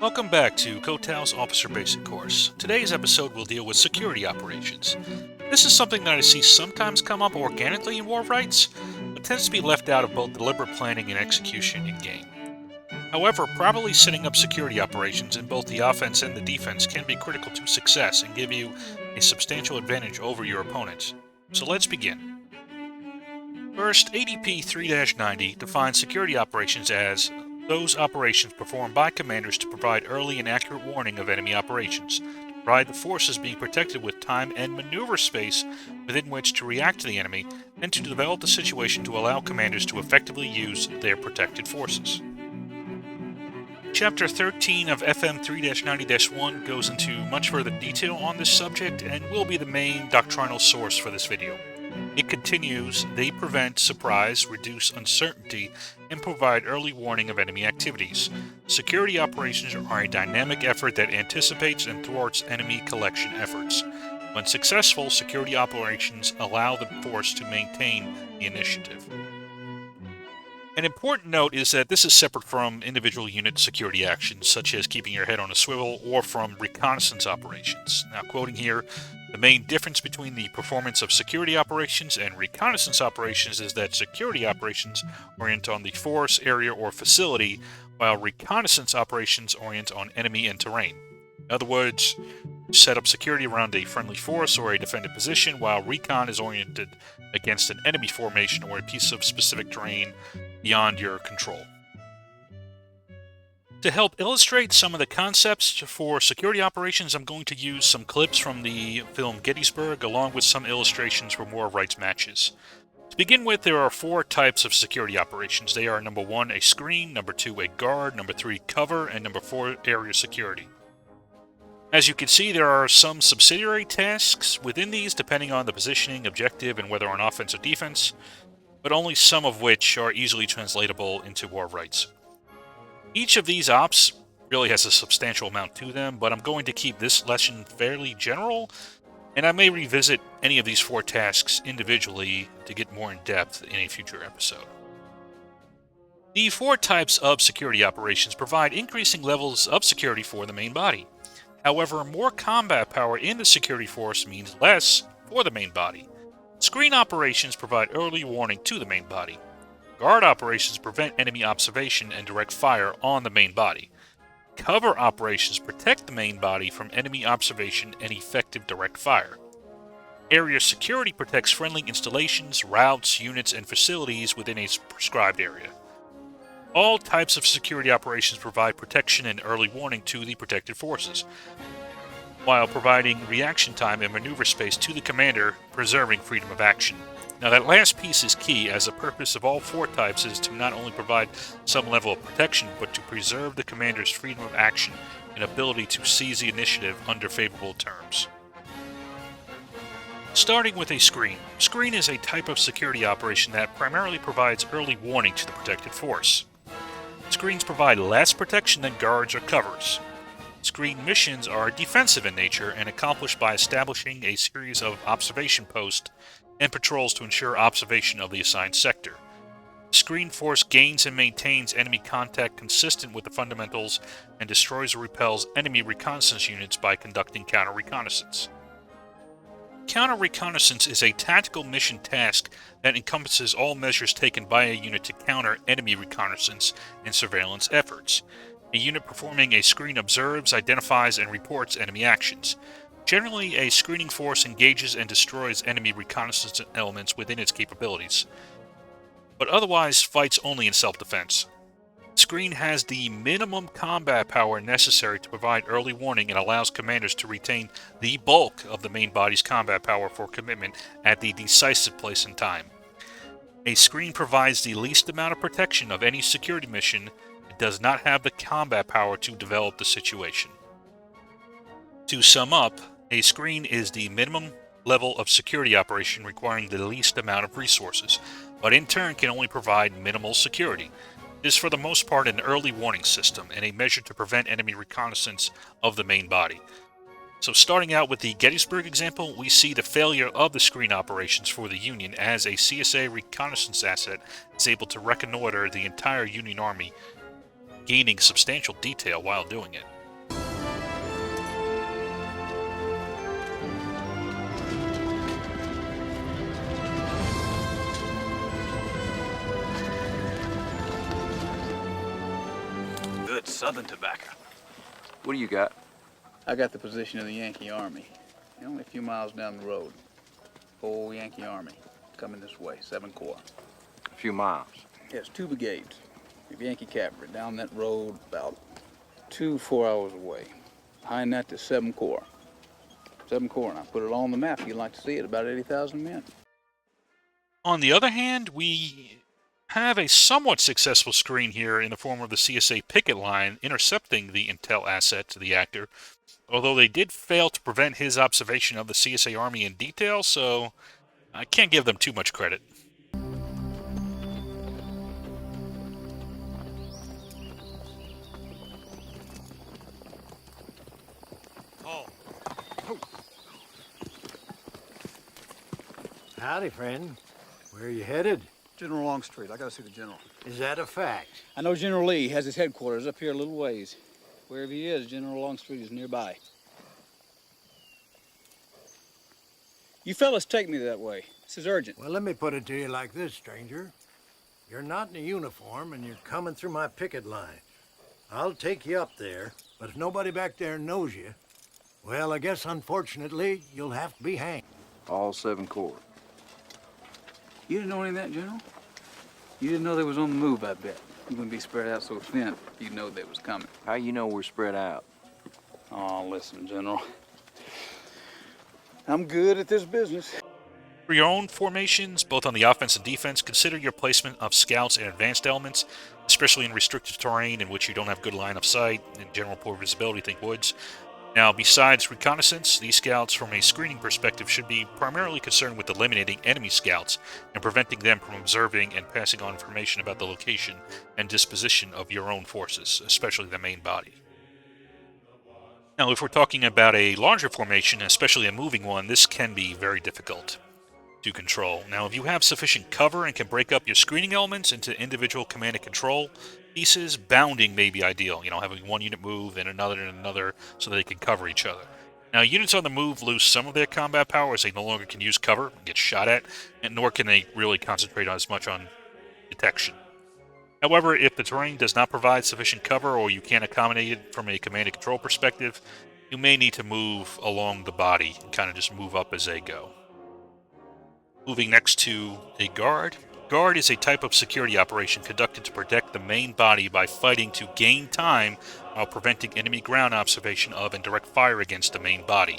Welcome back to Kotow's Officer Basic Course. Today's episode will deal with security operations. This is something that I see sometimes come up organically in War of Rights, but tends to be left out of both deliberate planning and execution in-game. However, properly setting up security operations in both the offense and the defense can be critical to success and give you a substantial advantage over your opponents. So let's begin. First, ADP 3-90 defines security operations as those operations performed by commanders to provide early and accurate warning of enemy operations, to provide the forces being protected with time and maneuver space within which to react to the enemy, and to develop the situation to allow commanders to effectively use their protected forces. Chapter 13 of FM 3-90-1 goes into much further detail on this subject and will be the main doctrinal source for this video. It continues, they prevent surprise, reduce uncertainty, and provide early warning of enemy activities. Security operations are a dynamic effort that anticipates and thwarts enemy collection efforts. When successful, security operations allow the force to maintain the initiative. An important note is that this is separate from individual unit security actions, such as keeping your head on a swivel, or from reconnaissance operations. Now, quoting here, the main difference between the performance of security operations and reconnaissance operations is that security operations orient on the force, area, or facility, while reconnaissance operations orient on enemy and terrain. In other words, set up security around a friendly force or a defended position, while recon is oriented against an enemy formation or a piece of specific terrain beyond your control. To help illustrate some of the concepts for security operations, I'm going to use some clips from the film Gettysburg, along with some illustrations from War of Rights matches. To begin with, there are 4 types of security operations. They are number 1, a screen, number 2, a guard, number 3, cover, and number 4, area security. As you can see, there are some subsidiary tasks within these, depending on the positioning, objective, and whether on offense or defense, but only some of which are easily translatable into War of Rights. Each of these ops really has a substantial amount to them, but I'm going to keep this lesson fairly general, and I may revisit any of these 4 tasks individually to get more in depth in a future episode. The 4 types of security operations provide increasing levels of security for the main body. However, more combat power in the security force means less for the main body. Screen operations provide early warning to the main body. Guard operations prevent enemy observation and direct fire on the main body. Cover operations protect the main body from enemy observation and effective direct fire. Area security protects friendly installations, routes, units, and facilities within a prescribed area. All types of security operations provide protection and early warning to the protected forces, while providing reaction time and maneuver space to the commander, preserving freedom of action. Now, that last piece is key, as the purpose of all 4 types is to not only provide some level of protection, but to preserve the commander's freedom of action and ability to seize the initiative under favorable terms. Starting with a screen. Screen is a type of security operation that primarily provides early warning to the protected force. Screens provide less protection than guards or covers. Screen missions are defensive in nature and accomplished by establishing a series of observation posts and patrols to ensure observation of the assigned sector. Screen force gains and maintains enemy contact consistent with the fundamentals and destroys or repels enemy reconnaissance units by conducting counter-reconnaissance. Counter-reconnaissance is a tactical mission task that encompasses all measures taken by a unit to counter enemy reconnaissance and surveillance efforts. A unit performing a screen observes, identifies, and reports enemy actions. Generally, a screening force engages and destroys enemy reconnaissance elements within its capabilities, but otherwise fights only in self-defense. Screen has the minimum combat power necessary to provide early warning and allows commanders to retain the bulk of the main body's combat power for commitment at the decisive place and time. A screen provides the least amount of protection of any security mission. It does not have the combat power to develop the situation. To sum up, a screen is the minimum level of security operation requiring the least amount of resources, but in turn can only provide minimal security. It is for the most part an early warning system and a measure to prevent enemy reconnaissance of the main body. So starting out with the Gettysburg example, we see the failure of the screen operations for the Union as a CSA reconnaissance asset is able to reconnoiter the entire Union Army, gaining substantial detail while doing it. Southern tobacco. What do you got? I got the position of the Yankee Army. Only a few miles down the road. Whole Yankee Army coming this way, 7 Corps. A few miles. Yes, 2 brigades of Yankee cavalry down that road about 4 hours away. Behind that, the 7 Corps. 7 Corps, and I put it all on the map. You'd like to see it, about 80,000 men. On the other hand, we have a somewhat successful screen here in the form of the CSA picket line intercepting the intel asset to the actor, although they did fail to prevent his observation of the CSA army in detail, so I can't give them too much credit. Howdy, friend. Where are you headed? General Longstreet. I gotta see the general. Is that a fact? I know General Lee has his headquarters up here a little ways. Wherever he is, General Longstreet is nearby. You fellas take me that way. This is urgent. Well, let me put it to you like this, stranger. You're not in a uniform, and you're coming through my picket line. I'll take you up there, but if nobody back there knows you, well, I guess, unfortunately, you'll have to be hanged. All 7 Corps. You didn't know any of that, General? You didn't know they was on the move, I bet. You wouldn't be spread out so thin. You'd know they was coming. How you know we're spread out? Oh, listen, General. I'm good at this business. For your own formations, both on the offense and defense, consider your placement of scouts and advanced elements, especially in restricted terrain in which you don't have good line of sight and general poor visibility, think woods. Now, besides reconnaissance, these scouts from a screening perspective should be primarily concerned with eliminating enemy scouts and preventing them from observing and passing on information about the location and disposition of your own forces, especially the main body. Now, if we're talking about a larger formation, especially a moving one, this can be very difficult to control. Now, if you have sufficient cover and can break up your screening elements into individual command and control pieces, bounding may be ideal. Having one unit move, then another, so they can cover each other. Now, units on the move lose some of their combat power as they no longer can use cover and get shot at, and nor can they really concentrate as much on detection. However, if the terrain does not provide sufficient cover or you can't accommodate it from a command and control perspective, you may need to move along the body and kind of just move up as they go. Moving next to a guard. Guard is a type of security operation conducted to protect the main body by fighting to gain time while preventing enemy ground observation of and direct fire against the main body.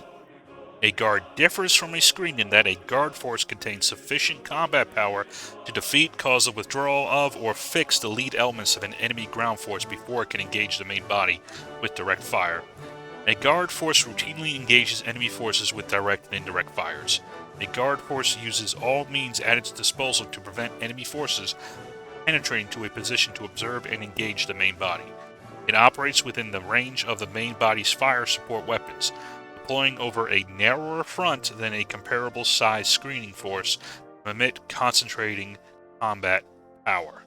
A guard differs from a screen in that a guard force contains sufficient combat power to defeat, cause a withdrawal of, or fix the lead elements of an enemy ground force before it can engage the main body with direct fire. A guard force routinely engages enemy forces with direct and indirect fires. A guard force uses all means at its disposal to prevent enemy forces penetrating to a position to observe and engage the main body. It operates within the range of the main body's fire support weapons, deploying over a narrower front than a comparable size screening force to emit concentrating combat power.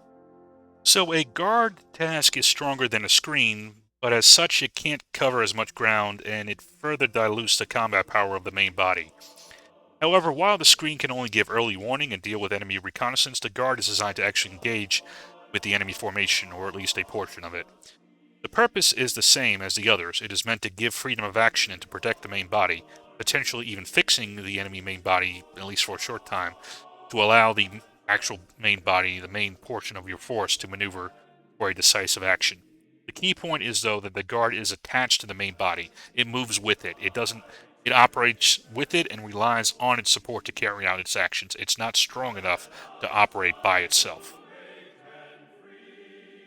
So a guard task is stronger than a screen, but as such it can't cover as much ground and it further dilutes the combat power of the main body. However, while the screen can only give early warning and deal with enemy reconnaissance, the guard is designed to actually engage with the enemy formation, or at least a portion of it. The purpose is the same as the others. It is meant to give freedom of action and to protect the main body, potentially even fixing the enemy main body, at least for a short time, to allow the actual main body, the main portion of your force, to maneuver for a decisive action. The key point is, though, that the guard is attached to the main body. It moves with it. It operates with it and relies on its support to carry out its actions. It's not strong enough to operate by itself.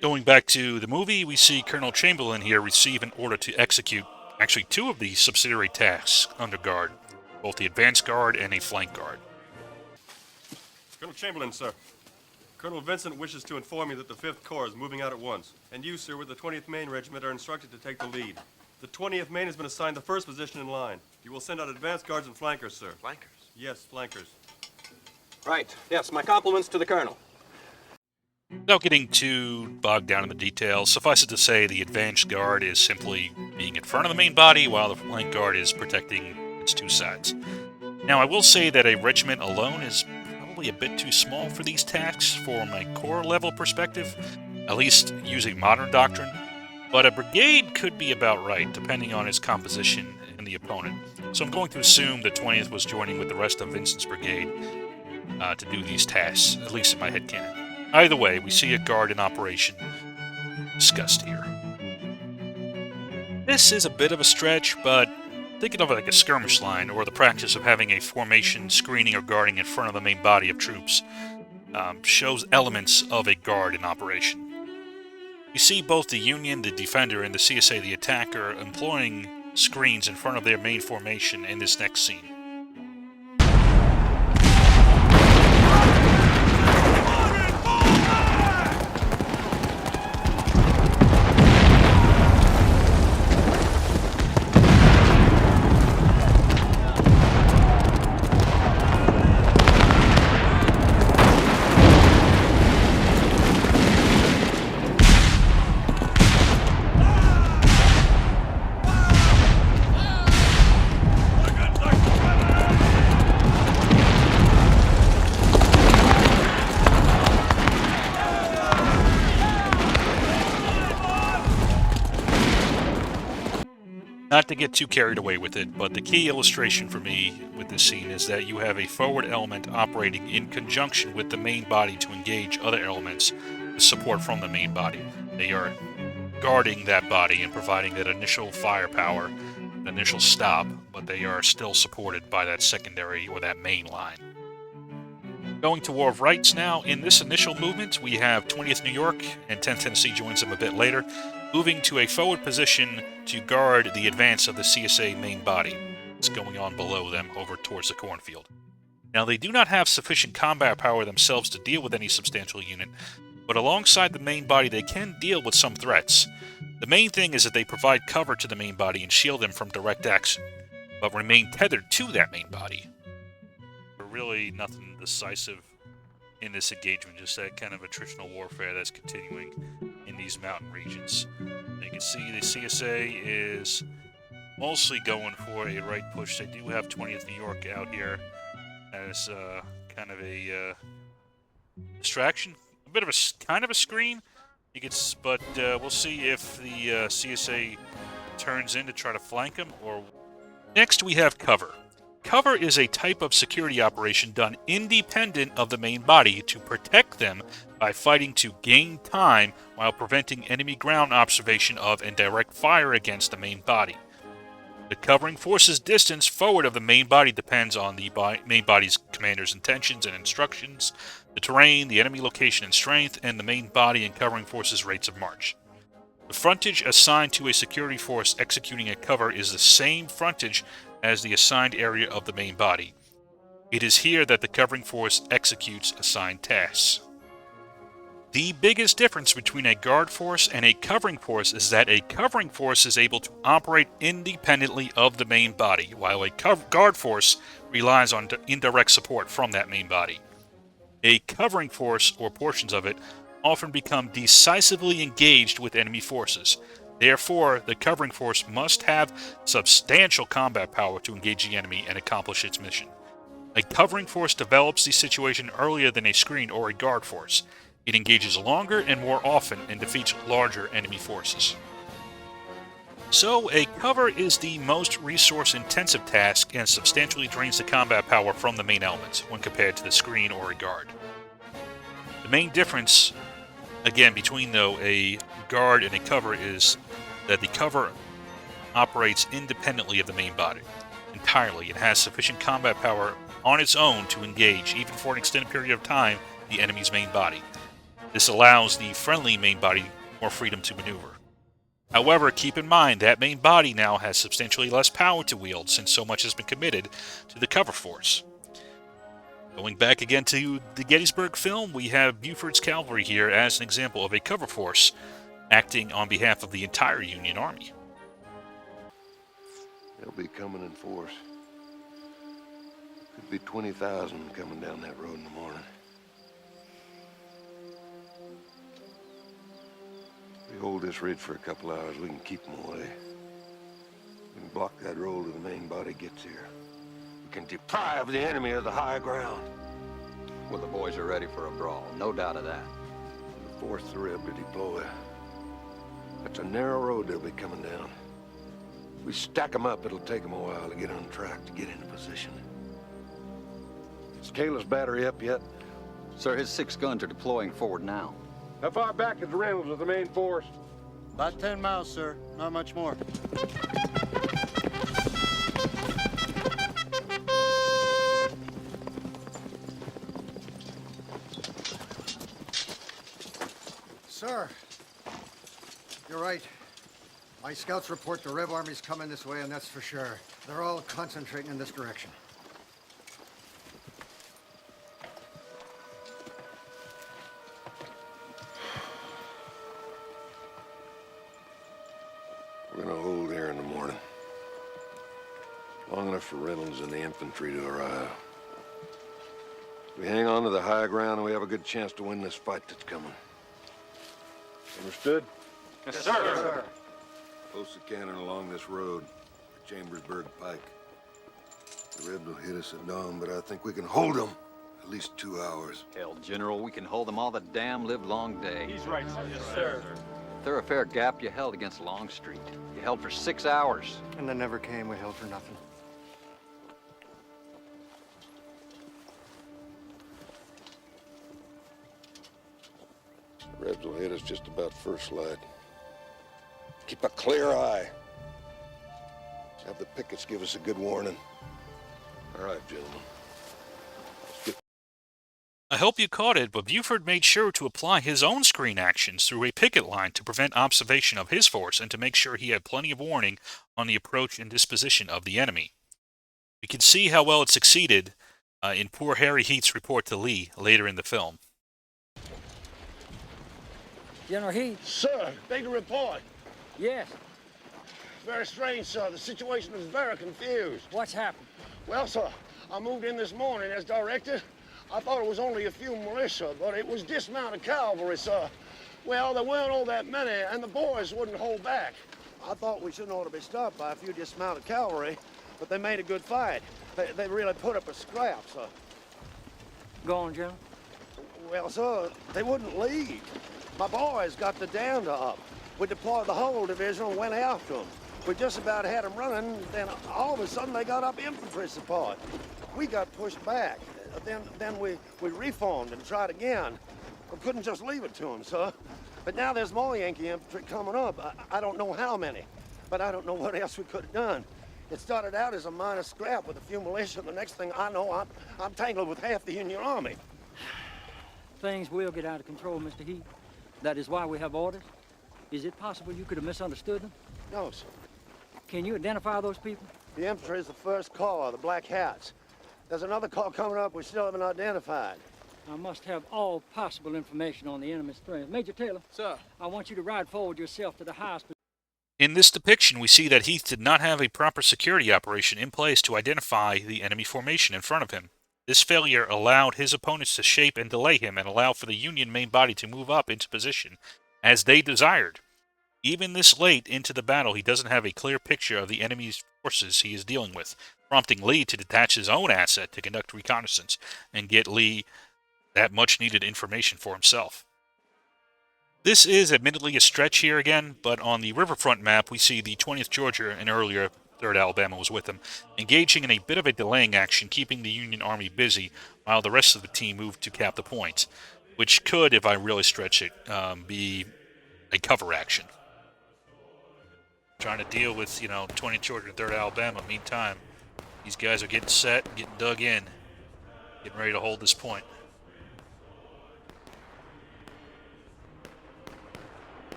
Going back to the movie, we see Colonel Chamberlain here receive an order to execute actually 2 of the subsidiary tasks under guard, both the advanced guard and a flank guard. Colonel Chamberlain, sir. Colonel Vincent wishes to inform you that the 5th Corps is moving out at once, and you, sir, with the 20th Maine Regiment are instructed to take the lead. The 20th Maine has been assigned the first position in line. You will send out advanced guards and flankers, sir. Flankers? Yes, flankers. Right. Yes, my compliments to the colonel. Without getting too bogged down in the details, suffice it to say the advanced guard is simply being in front of the main body, while the flank guard is protecting its 2 sides. Now, I will say that a regiment alone is probably a bit too small for these tasks from a corps level perspective, at least using modern doctrine. but a brigade could be about right, depending on its composition and the opponent. So I'm going to assume the 20th was joining with the rest of Vincent's brigade to do these tasks, at least in my headcanon. Either way, we see a guard in operation discussed here. This is a bit of a stretch, but thinking of it like a skirmish line, or the practice of having a formation screening or guarding in front of the main body of troops, shows elements of a guard in operation. You see both the Union, the defender, and the CSA, the attacker, employing screens in front of their main formation in this next scene. Not to get too carried away with it, but the key illustration for me with this scene is that you have a forward element operating in conjunction with the main body to engage other elements with support from the main body. They are guarding that body and providing that initial firepower, initial stop, but they are still supported by that secondary or that main line. Going to War of Rights now. In this initial movement, we have 20th New York, and 10th Tennessee joins them a bit later, moving to a forward position to guard the advance of the CSA main body. It's going on below them over towards the cornfield. Now, they do not have sufficient combat power themselves to deal with any substantial unit, but alongside the main body, they can deal with some threats. The main thing is that they provide cover to the main body and shield them from direct action, but remain tethered to that main body. Really nothing decisive in this engagement, just that kind of attritional warfare that's continuing in these mountain regions. You can see the CSA is mostly going for a right push. They do have 20th New York out here as kind of a distraction, a bit of a kind of a screen. You could, but we'll see if the CSA turns in to try to flank them. Or next we have cover. Cover is a type of security operation done independent of the main body to protect them by fighting to gain time while preventing enemy ground observation of and direct fire against the main body. The covering force's distance forward of the main body depends on the main body's commander's intentions and instructions, the terrain, the enemy location and strength, and the main body and covering force's rates of march. The frontage assigned to a security force executing a cover is the same frontage as the assigned area of the main body. It is here that the covering force executes assigned tasks. The biggest difference between a guard force and a covering force is that a covering force is able to operate independently of the main body, while a guard force relies on indirect support from that main body. A covering force, or portions of it, often become decisively engaged with enemy forces. Therefore, the covering force must have substantial combat power to engage the enemy and accomplish its mission. A covering force develops the situation earlier than a screen or a guard force. It engages longer and more often and defeats larger enemy forces. So, a cover is the most resource-intensive task and substantially drains the combat power from the main elements when compared to the screen or a guard. The main difference, again, between though a guard and a cover is that the cover operates independently of the main body entirely. It has sufficient combat power on its own to engage, even for an extended period of time, the enemy's main body. This allows the friendly main body more freedom to maneuver. However, keep in mind that main body now has substantially less power to wield since so much has been committed to the cover force. Going back again to the Gettysburg film, we have Buford's cavalry here as an example of a cover force acting on behalf of the entire Union Army. They'll be coming in force. Could be 20,000 coming down that road in the morning. If we hold this ridge for a couple hours, we can keep them away. We can block that road till the main body gets here. We can deprive the enemy of the high ground. Well, the boys are ready for a brawl, no doubt of that. We'll force the Reb to deploy. That's a narrow road they'll be coming down. If we stack them up, it'll take them a while to get on track, to get into position. Is Kayla's battery up yet? Sir, his 6 guns are deploying forward now. How far back is Reynolds with the main force? About 10 miles, sir. Not much more. Sir, you're right. My scouts report the Rev Army's coming this way, and that's for sure. They're all concentrating in this direction. We're gonna hold here in the morning. Long enough for Reynolds and the infantry to arrive. We hang on to the high ground and we have a good chance to win this fight that's coming. Understood? Yes, sir. Post the cannon along this road, the Chambersburg Pike. The Rebs will hit us at dawn, but I think we can hold them at least 2 hours. Hell, General, we can hold them all the damn live long day. He's right, sir. Yes, sir. Thoroughfare gap you held against Longstreet. You held for 6 hours. And they never came. We held for nothing. The Rebs will hit us just about first light. Keep a clear eye. Have the pickets give us a good warning. All right, gentlemen. I hope you caught it, but Buford made sure to apply his own screen actions through a picket line to prevent observation of his force and to make sure he had plenty of warning on the approach and disposition of the enemy. We can see how well it succeeded in poor Harry Heath's report to Lee later in the film. General Heath? Sir, big report. Yes. Very strange, sir. The situation is very confused. What's happened? Well, sir, I moved in this morning as directed. I thought it was only a few militia, but it was dismounted cavalry, sir. Well, there weren't all that many, and the boys wouldn't hold back. I thought we shouldn't ought to be stopped by a few dismounted cavalry, but they made a good fight. They really put up a scrap, sir. Go on, General. Well, sir, they wouldn't leave. My boys got the dam up. We deployed the whole division and went after them. We just about had them running, then all of a sudden they got up infantry support. We got pushed back. Then we reformed and tried again. We couldn't just leave it to them, sir. But now there's more Yankee infantry coming up. I don't know how many, but I don't know what else we could have done. It started out as a minor scrap with a few militia, and the next thing I know, I'm tangled with half the Union Army. Things will get out of control, Mr. Heath. That is why we have orders. Is it possible you could have misunderstood them? No, sir. Can you identify those people? The infantry is the first corps, the Black Hats. There's another corps coming up we still haven't identified. I must have all possible information on the enemy's strength. Major Taylor. Sir. I want you to ride forward yourself to the highest. In this depiction, we see that Heath did not have a proper security operation in place to identify the enemy formation in front of him. This failure allowed his opponents to shape and delay him and allow for the Union main body to move up into position as they desired. Even this late into the battle, he doesn't have a clear picture of the enemy's forces he is dealing with, prompting Lee to detach his own asset to conduct reconnaissance and get Lee that much-needed information for himself. This is admittedly a stretch here again, but on the riverfront map we see the 20th Georgia and earlier 3rd Alabama was with them, engaging in a bit of a delaying action, keeping the Union Army busy while the rest of the team moved to cap the point, which could, if I really stretch it, be a cover action. Trying to deal with, 20th Georgia and 3rd Alabama. Meantime, these guys are getting set, getting dug in, getting ready to hold this point.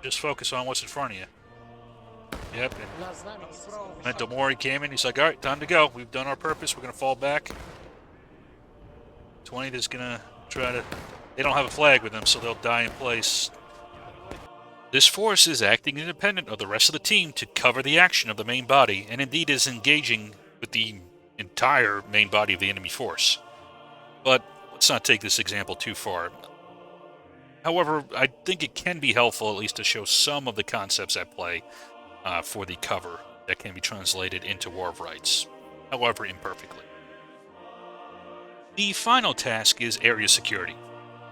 Just focus on what's in front of you. Yep. And Demori came in. He's like, all right, time to go. We've done our purpose. We're going to fall back. 20th is going to try to... They don't have a flag with them, so they'll die in place. This force is acting independent of the rest of the team to cover the action of the main body, and indeed is engaging with the entire main body of the enemy force. But let's not take this example too far. However, I think it can be helpful at least to show some of the concepts at play for the cover that can be translated into War of Rights, however imperfectly. The final task is area security.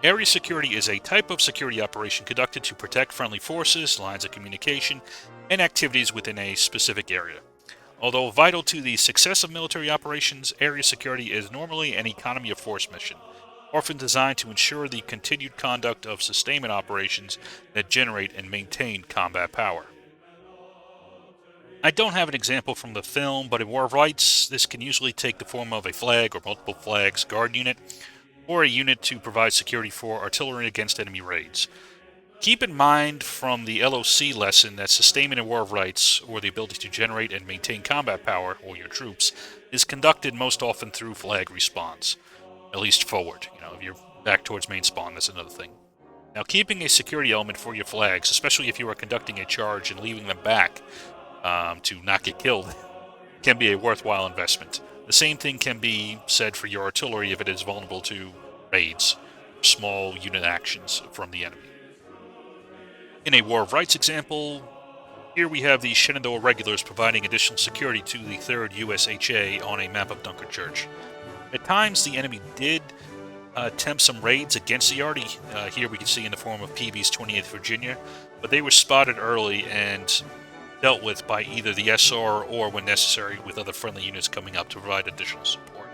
Area security is a type of security operation conducted to protect friendly forces, lines of communication, and activities within a specific area. Although vital to the success of military operations, area security is normally an economy of force mission, often designed to ensure the continued conduct of sustainment operations that generate and maintain combat power. I don't have an example from the film, but in War of Rights, this can usually take the form of a flag or multiple flags guard unit, or a unit to provide security for artillery against enemy raids. Keep in mind from the LOC lesson that sustainment in War of Rights, or the ability to generate and maintain combat power, or your troops, is conducted most often through flag response, at least forward. If you're back towards main spawn, that's another thing. Now, keeping a security element for your flags, especially if you are conducting a charge and leaving them back to not get killed, can be a worthwhile investment. The same thing can be said for your artillery if it is vulnerable to raids, small unit actions from the enemy. In a War of Rights example, here we have the Shenandoah Regulars providing additional security to the 3rd USHA on a map of Dunkerchurch. At times, the enemy did attempt some raids against the yard. Here we can see in the form of PB's 28th Virginia, but they were spotted early and dealt with by either the SR or, when necessary, with other friendly units coming up to provide additional support.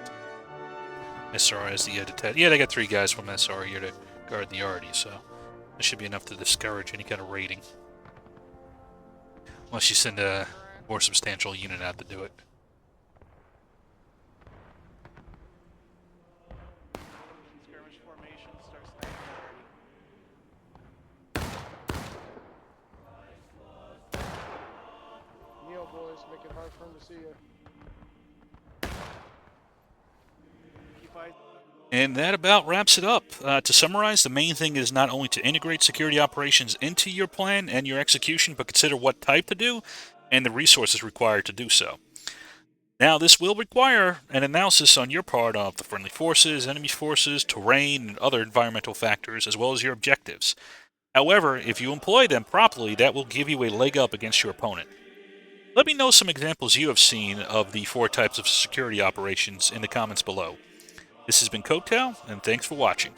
SR has the detach. Yeah, they got 3 guys from SR here to guard the yard, so that should be enough to discourage any kind of raiding. Unless you send a more substantial unit out to do it. Skirmish formation starts sniping already. Kneel, boys, make it hard for him to see you. Keep eyes. And that about wraps it up. To summarize, the main thing is not only to integrate security operations into your plan and your execution, but consider what type to do and the resources required to do so. Now, this will require an analysis on your part of the friendly forces, enemy forces, terrain, and other environmental factors, as well as your objectives. However, if you employ them properly, that will give you a leg up against your opponent. Let me know some examples you have seen of the 4 types of security operations in the comments below. This has been Kotow, and thanks for watching.